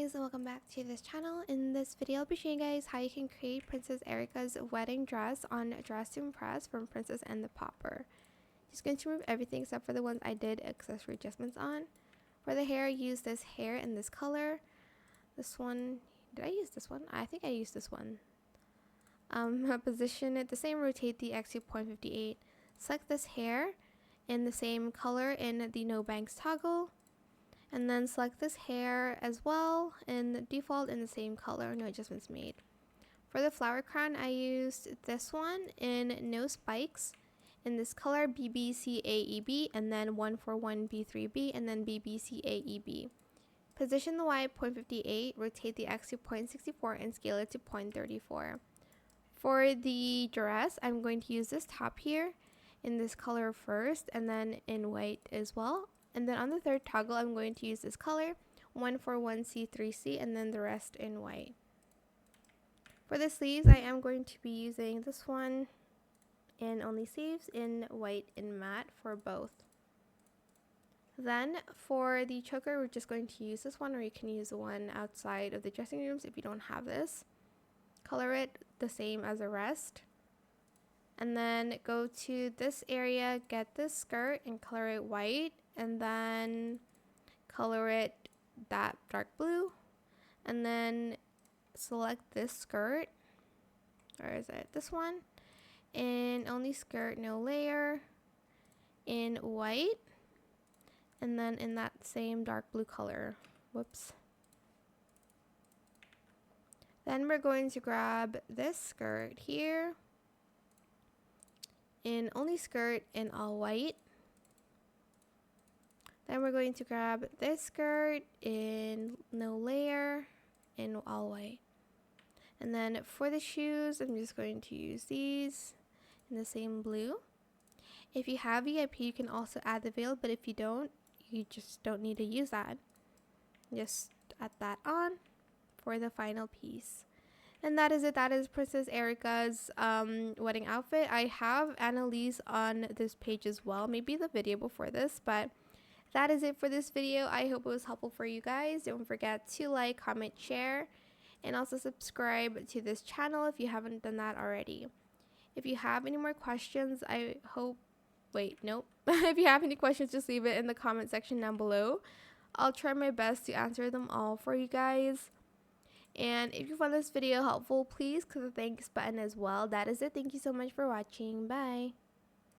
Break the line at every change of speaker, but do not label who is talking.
guys, and welcome back to this channel. In this video, I'll be showing you guys how you can create Princess Erika's wedding dress on Seamstress from Princess and the Pauper. Just going to remove everything except for the ones I did accessory adjustments on. For the hair, I used this hair in this color. This one, did I use this one? I think I used this one. Position it the same, rotate the X to 0.58. Select this hair in the same color in the no bangs toggle. And then select this hair as well and default in the same color, no adjustments made. For the flower crown, I used this one in no spikes in this color BBCAEB and then 141B3B and then BBCAEB. Position the Y at 0.58, rotate the X to 0.64 and scale it to 0.34. For the dress, I'm going to use this top here in this color first and then in white as well. And then on the third toggle, I'm going to use this color, 141C3C, and then the rest in white. For the sleeves, I am going to be using this one and only sleeves in white and matte for both. Then for the choker, we're just going to use this one, or you can use the one outside of the dressing rooms if you don't have this. Color it the same as the rest. And then go to this area, get this skirt and color it white. And then color it that dark blue, and then select this skirt, or is it this one, in only skirt no layer in white, and then in that same dark blue color. Whoops. Then we're going to grab this skirt here in only skirt in all white. Then we're going to grab this skirt in no layer in all white. And then for the shoes, I'm just going to use these in the same blue. If you have VIP, you can also add the veil, but if you don't, you just don't need to use that. Just add that on for the final piece. And that is it. That is Princess Erika's wedding outfit. I have Anneliese on this page as well, maybe the video before this, but that is it for this video. I hope it was helpful for you guys. Don't forget to like, comment, share, and also subscribe to this channel if you haven't done that already. If you have any more questions, if you have any questions, just leave it in the comment section down below. I'll try my best to answer them all for you guys. And if you found this video helpful, please click the thanks button as well. That is it. Thank you so much for watching. Bye.